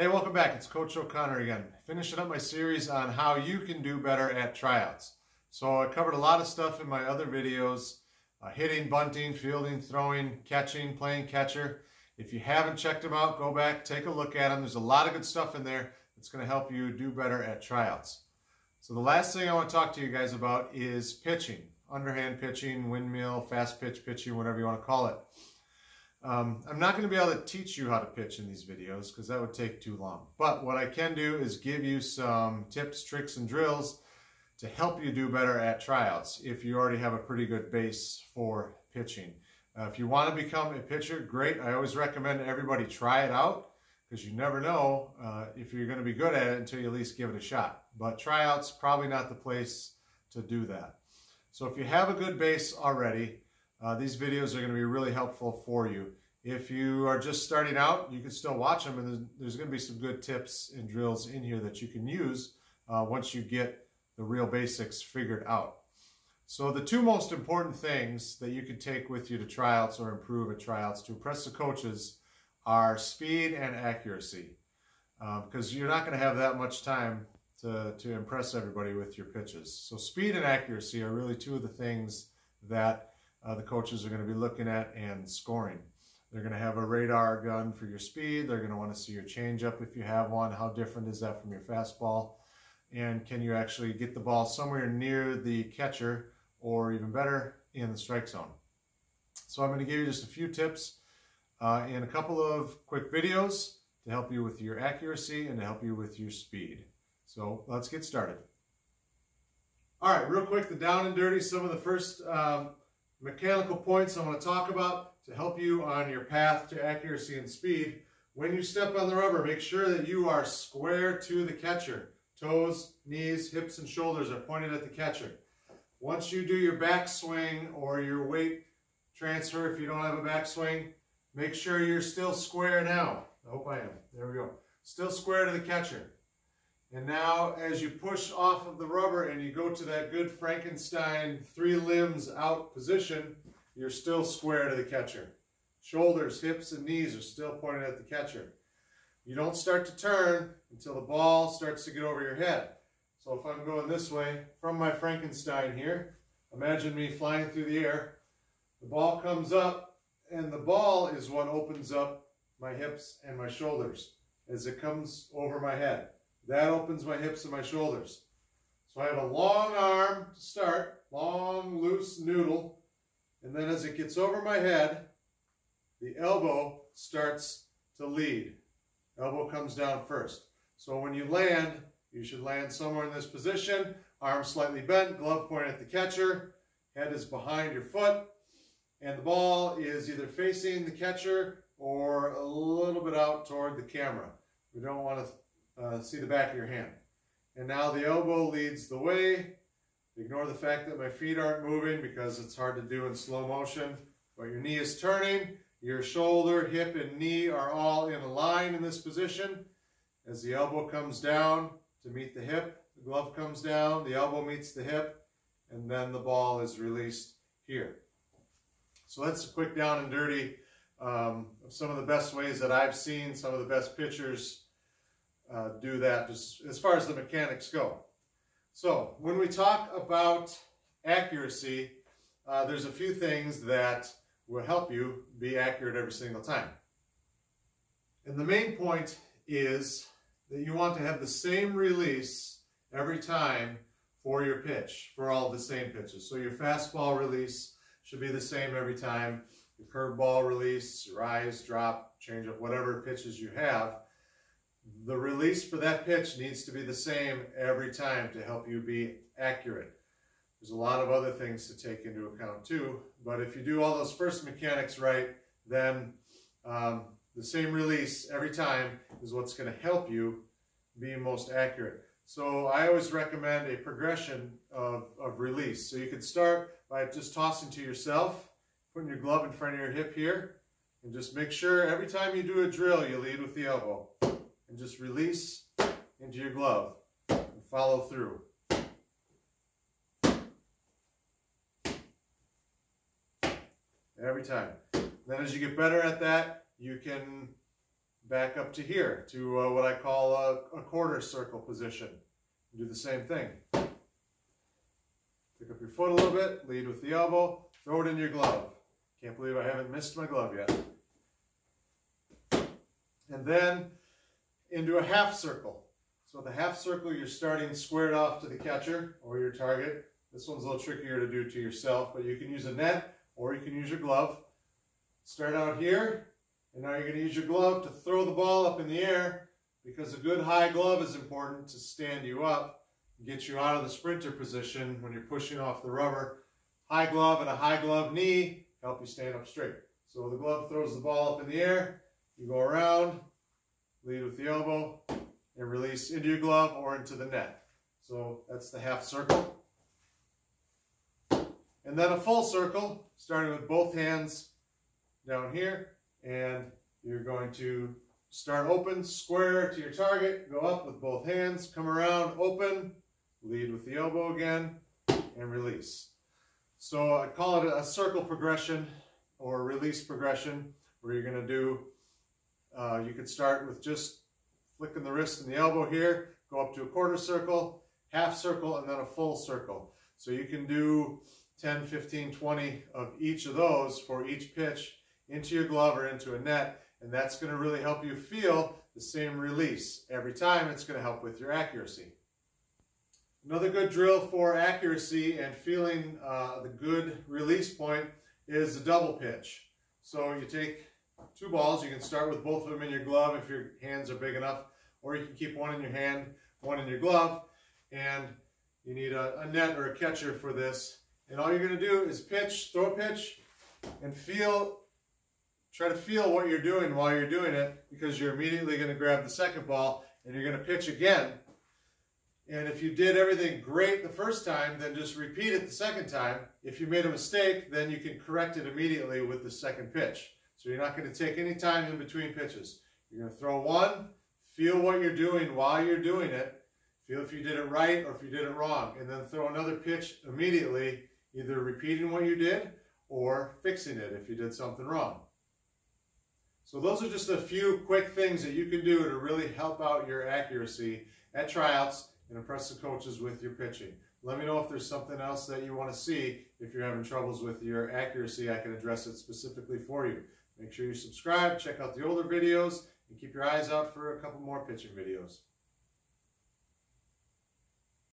Hey, welcome back. It's Coach O'Connor again, finishing up my series on how you can do better at tryouts. So I covered a lot of stuff in my other videos, hitting, bunting, fielding, throwing, catching, playing catcher. If you haven't checked them out, go back, take a look at them. There's a lot of good stuff in there that's going to help you do better at tryouts. So the last thing I want to talk to you guys about is pitching, underhand pitching, windmill, fast pitch pitching, whatever you want to call it. I'm not going to be able to teach you how to pitch in these videos because that would take too long. But what I can do is give you some tips, tricks, and drills to help you do better at tryouts if you already have a pretty good base for pitching. If you want to become a pitcher, great. I always recommend everybody try it out because you never know if you're going to be good at it until you at least give it a shot. But tryouts, probably not the place to do that. So if you have a good base already, these videos are going to be really helpful for you. If you are just starting out, you can still watch them, and there's going to be some good tips and drills in here that you can use once you get the real basics figured out. So the two most important things that you can take with you to tryouts or improve at tryouts to impress the coaches are speed and accuracy, because you're not going to have that much time to impress everybody with your pitches. So speed and accuracy are really two of the things that the coaches are going to be looking at and scoring. They're going to have a radar gun for your speed. They're going to want to see your changeup if you have one. How different is that from your fastball? And can you actually get the ball somewhere near the catcher, or even better, in the strike zone? So I'm going to give you just a few tips in a couple of quick videos to help you with your accuracy and to help you with your speed. So let's get started. All right, real quick, the down and dirty, some of the first mechanical points I want to talk about to help you on your path to accuracy and speed. When you step on the rubber, make sure that you are square to the catcher. Toes, knees, hips, and shoulders are pointed at the catcher. Once you do your backswing or your weight transfer, if you don't have a backswing, make sure you're still square now. I hope I am. There we go. Still square to the catcher. And now as you push off of the rubber and you go to that good Frankenstein 3 limbs out position, you're still square to the catcher. Shoulders, hips, and knees are still pointed at the catcher. You don't start to turn until the ball starts to get over your head. So if I'm going this way from my Frankenstein here, imagine me flying through the air. The ball comes up, and the ball is what opens up my hips and my shoulders as it comes over my head. That opens my hips and my shoulders. So I have a long arm to start, long, loose noodle, and then as it gets over my head, the elbow starts to lead. Elbow comes down first. So when you land, you should land somewhere in this position, arm slightly bent, glove pointed at the catcher, head is behind your foot, and the ball is either facing the catcher or a little bit out toward the camera. We don't want to see the back of your hand. And now the elbow leads the way. Ignore the fact that my feet aren't moving because it's hard to do in slow motion, but your knee is turning. Your shoulder, hip, and knee are all in a line in this position. As the elbow comes down to meet the hip, the glove comes down, the elbow meets the hip, and then the ball is released here. So that's a quick down and dirty of some of the best ways that I've seen some of the best pitchers do that, just as far as the mechanics go. So when we talk about accuracy, there's a few things that will help you be accurate every single time. And the main point is that you want to have the same release every time for your pitch, for all the same pitches. So your fastball release should be the same every time. Your curveball release, rise, drop, change up, whatever pitches you have. The release for that pitch needs to be the same every time to help you be accurate. There's a lot of other things to take into account too, but if you do all those first mechanics right, then the same release every time is what's going to help you be most accurate. So I always recommend a progression of release. So you could start by just tossing to yourself, putting your glove in front of your hip here, and just make sure every time you do a drill, you lead with the elbow. And just release into your glove and follow through. Every time. Then as you get better at that, you can back up to here, to what I call a quarter circle position. Do the same thing. Pick up your foot a little bit, lead with the elbow, throw it in your glove. Can't believe I haven't missed my glove yet. And then into a half circle. So the half circle, you're starting squared off to the catcher or your target. This one's a little trickier to do to yourself, but you can use a net or you can use your glove. Start out here, and now you're going to use your glove to throw the ball up in the air, because a good high glove is important to stand you up, get you out of the sprinter position when you're pushing off the rubber. High glove and a high glove knee help you stand up straight. So the glove throws the ball up in the air, you go around, lead with the elbow, and release into your glove or into the net. So that's the half circle. And then a full circle, starting with both hands down here, and you're going to start open, square to your target, go up with both hands, come around, open, lead with the elbow again, and release. So I call it a circle progression or release progression, where you're going to do, you could start with just flicking the wrist and the elbow here, go up to a quarter circle, half circle, and then a full circle. So you can do 10, 15, 20 of each of those for each pitch into your glove or into a net, and that's going to really help you feel the same release. Every time it's going to help with your accuracy. Another good drill for accuracy and feeling the good release point is the double pitch. So you take two balls, you can start with both of them in your glove if your hands are big enough, or you can keep one in your hand, one in your glove, and you need a net or a catcher for this. And all you're going to do is pitch, throw a pitch, and try to feel what you're doing while you're doing it, because you're immediately going to grab the second ball and you're going to pitch again. And if you did everything great the first time, then just repeat it the second time. If you made a mistake, then you can correct it immediately with the second pitch. So you're not going to take any time in between pitches. You're going to throw one, feel what you're doing while you're doing it, feel if you did it right or if you did it wrong, and then throw another pitch immediately, either repeating what you did or fixing it if you did something wrong. So those are just a few quick things that you can do to really help out your accuracy at tryouts and impress the coaches with your pitching. Let me know if there's something else that you want to see. If you're having troubles with your accuracy, I can address it specifically for you. Make sure you subscribe, check out the older videos, and keep your eyes out for a couple more pitching videos.